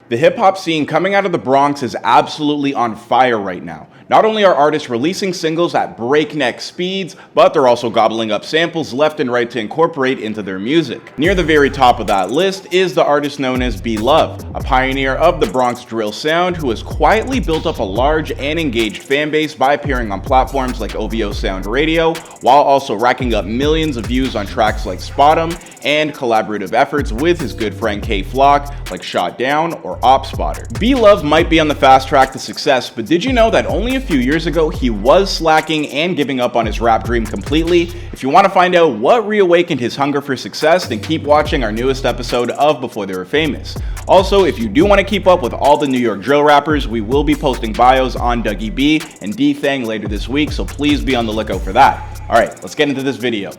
The hip-hop scene coming out of the Bronx is absolutely on fire right now. Not only are artists releasing singles at breakneck speeds, but they're also gobbling up samples left and right to incorporate into their music. Near the very top of that list is the artist known as B Lovee, a pioneer of the Bronx drill sound who has quietly built up a large and engaged fan base by appearing on platforms like OVO Sound Radio, while also racking up millions of views on tracks like Spot 'Em and collaborative efforts with his good friend Qwayshawn like Shot Down or Opp Spotter. B Lovee might be on the fast track to success, but did you know that only a few years ago he was slacking and giving up on his rap dream completely? If you want to find out what reawakened his hunger for success, then keep watching our newest episode of Before They Were Famous. Also, if you do want to keep up with all the New York drill rappers, we will be posting bios on Dougie B and D-Thang later this week, so please be on the lookout for that. Alright, let's get into this video.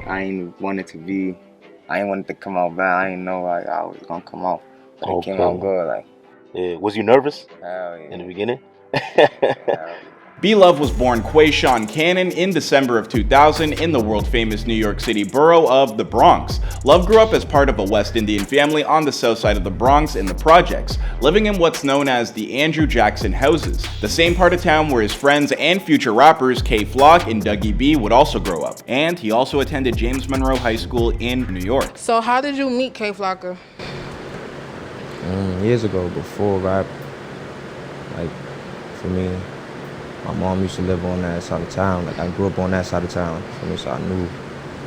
I ain't wanted to come out bad. I ain't know like I was gonna come out, but it came out good. Like, yeah. Was you nervous? Hell yeah. In the beginning? B Lovee was born Qwayshawn Cannon in December of 2000 in the world-famous New York City borough of the Bronx. Love grew up as part of a West Indian family on the south side of the Bronx in the projects, living in what's known as the Andrew Jackson houses, the same part of town where his friends and future rappers Qwayshawn and Dougie B would also grow up. And he also attended James Monroe High School in New York. So how did you meet Qwayshawn? Years ago, before rap, like, for me, my mom used to live on that side of town. Like, I grew up on that side of town, for me, so I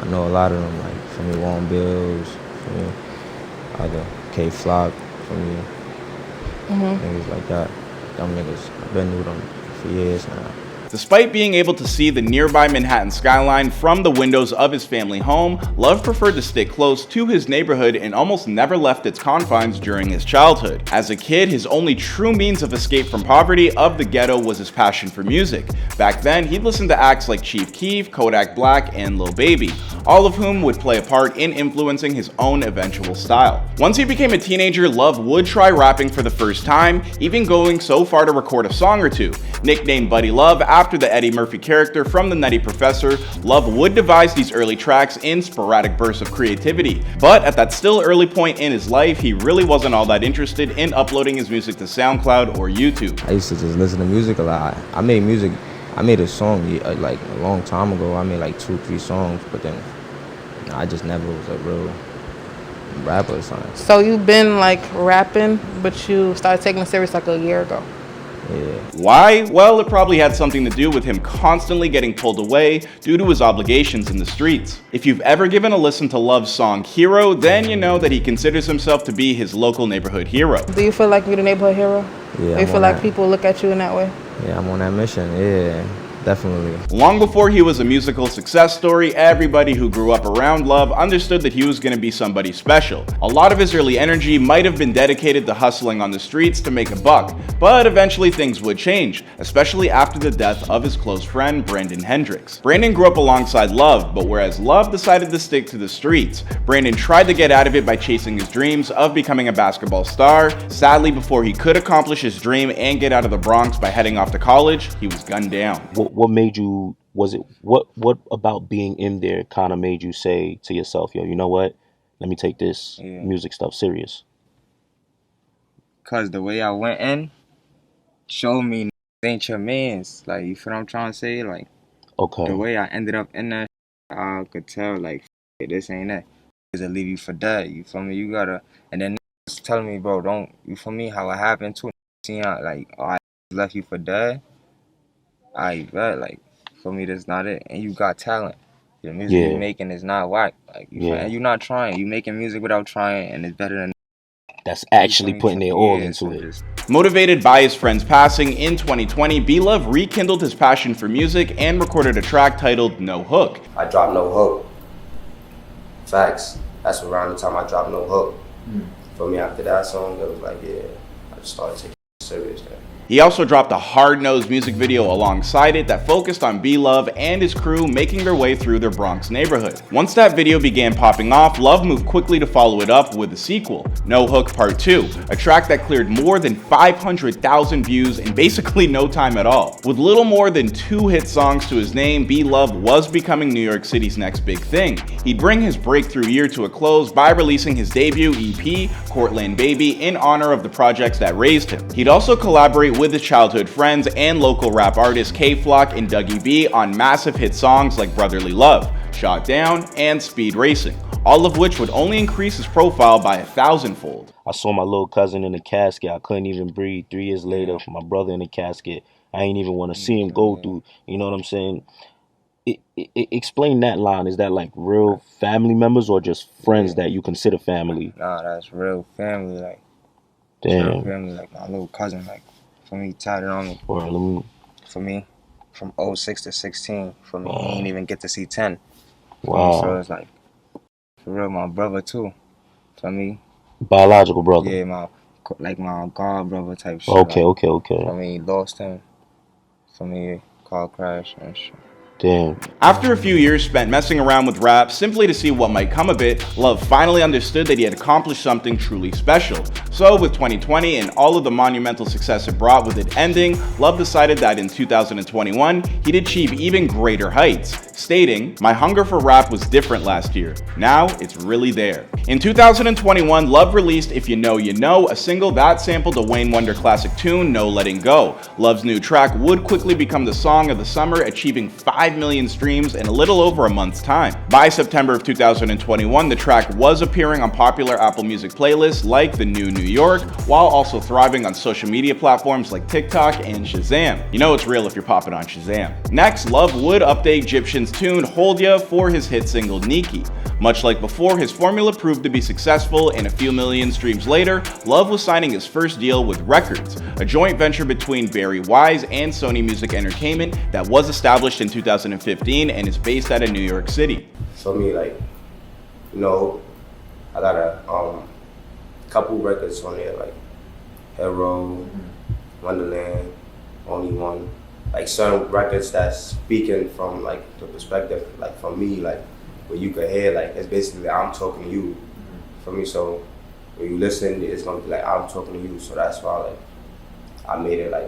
know a lot of them, like, for me, Warren Bills, for me, other Qwayshawn, for me, niggas like that. Them niggas, I've been with them for years now. Despite being able to see the nearby Manhattan skyline from the windows of his family home, Love preferred to stick close to his neighborhood and almost never left its confines during his childhood. As a kid, his only true means of escape from poverty of the ghetto was his passion for music. Back then, he'd listen to acts like Chief Keef, Kodak Black, and Lil Baby, all of whom would play a part in influencing his own eventual style. Once he became a teenager, Love would try rapping for the first time, even going so far to record a song or two. Nicknamed Buddy Love after the Eddie Murphy character from The Nutty Professor, Love would devise these early tracks in sporadic bursts of creativity. But at that still early point in his life, he really wasn't all that interested in uploading his music to SoundCloud or YouTube. I used to just listen to music a lot. I made a song like a long time ago. I made like 2-3 songs, but then I just never was a real rapper or something. So you've been like rapping, but you started taking it serious like a year ago. Yeah. Why? Well, it probably had something to do with him constantly getting pulled away due to his obligations in the streets. If you've ever given a listen to Love's song Hero, then you know that he considers himself to be his local neighborhood hero. Do you feel like you're the neighborhood hero? Yeah. Do you feel like people look at you in that way? Yeah, I'm on that mission, yeah. Definitely. Long before he was a musical success story, everybody who grew up around Love understood that he was going to be somebody special. A lot of his early energy might have been dedicated to hustling on the streets to make a buck, but eventually things would change, especially after the death of his close friend Brandon Hendricks. Brandon grew up alongside Love, but whereas Love decided to stick to the streets, Brandon tried to get out of it by chasing his dreams of becoming a basketball star. Sadly, before he could accomplish his dream and get out of the Bronx by heading off to college, he was gunned down. What made you, what about being in there kind of made you say to yourself, yo, you know what, let me take this music stuff serious? Cause the way I went in showed me ain't your mans. Like, you feel what I'm trying to say? Like, okay. The way I ended up in that, I could tell like this ain't that. Cause leave you for dead. You feel me? You gotta, and then telling me, bro, don't, you feel me? How it happened too. See how like, oh, I left you for dead. I bet, like, for me, that's not it. And you got talent. The music you're making is not whack. Like, and you're not trying. You making music without trying, and it's better than. That's actually putting their all into it. Motivated by his friend's passing in 2020, B Lovee rekindled his passion for music and recorded a track titled No Hook. I dropped No Hook. Facts. That's around the time I dropped No Hook. For me, after that song, it was like, yeah, I just started taking it serious then. He also dropped a hard-nosed music video alongside it that focused on B Love and his crew making their way through their Bronx neighborhood. Once that video began popping off, Love moved quickly to follow it up with a sequel, No Hook Part 2, a track that cleared more than 500,000 views in basically no time at all. With little more than 2 hit songs to his name, B Love was becoming New York City's next big thing. He'd bring his breakthrough year to a close by releasing his debut EP, Courtyard Baby, in honor of the projects that raised him. He'd also collaborate with his childhood friends and local rap artists K-Flock and Dougie B on massive hit songs like Brotherly Love, Shot Down, and Speed Racing, all of which would only increase his profile by 1,000-fold. I saw my little cousin in the casket. I couldn't even breathe. 3 years later, my brother in the casket. I ain't even want to see him go through. You know what I'm saying? Explain that line. Is that like real family members or just friends that you consider family? Nah, that's real family. Like, damn. Real family. Like my little cousin. Like, for me, tatted on me. For me, from 06 to 16. For me, he didn't even get to see 10. Wow. So it's like, for real, my brother too. For me. Biological brother. Yeah, my god brother type shit. Okay, like, okay. For me, lost him. For me, car crash and shit. Damn. After a few years spent messing around with rap simply to see what might come of it, Love finally understood that he had accomplished something truly special. So with 2020 and all of the monumental success it brought with it ending, Love decided that in 2021, he'd achieve even greater heights, stating, "My hunger for rap was different last year. Now it's really there." In 2021, Love released If You Know, You Know, a single that sampled a Wayne Wonder classic tune, No Letting Go. Love's new track would quickly become the song of the summer, achieving 5 million streams in a little over a month's time. By September of 2021, the track was appearing on popular Apple Music playlists like The New New York, while also thriving on social media platforms like TikTok and Shazam. You know it's real if you're popping on Shazam. Next, Love would update Egyptian's tune Hold Ya for his hit single Neaky. Much like before, his formula proved to be successful, and a few million streams later, Love was signing his first deal with Records, a joint venture between Barry Wise and Sony Music Entertainment that was established in 2015 and is based out of New York City. For me, like, you know, I got a couple records on there, like Hero, Wonderland, Only One, like certain records that's speaking from like the perspective, like from me, like where you could hear, like it's basically I'm talking to you, for me. So when you listen, it's gonna be like I'm talking to you. So that's why like I made it like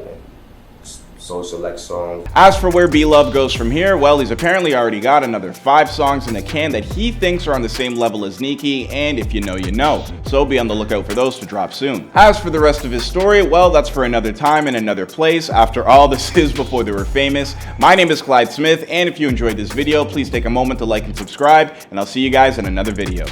so select songs. As for where B Love goes from here, well, he's apparently already got another 5 songs in the can that he thinks are on the same level as Neaky and If You Know, You Know. So be on the lookout for those to drop soon. As for the rest of his story, well, that's for another time and another place. After all, this is before they were famous. My name is Clyde Smith, and if you enjoyed this video, please take a moment to like and subscribe, and I'll see you guys in another video.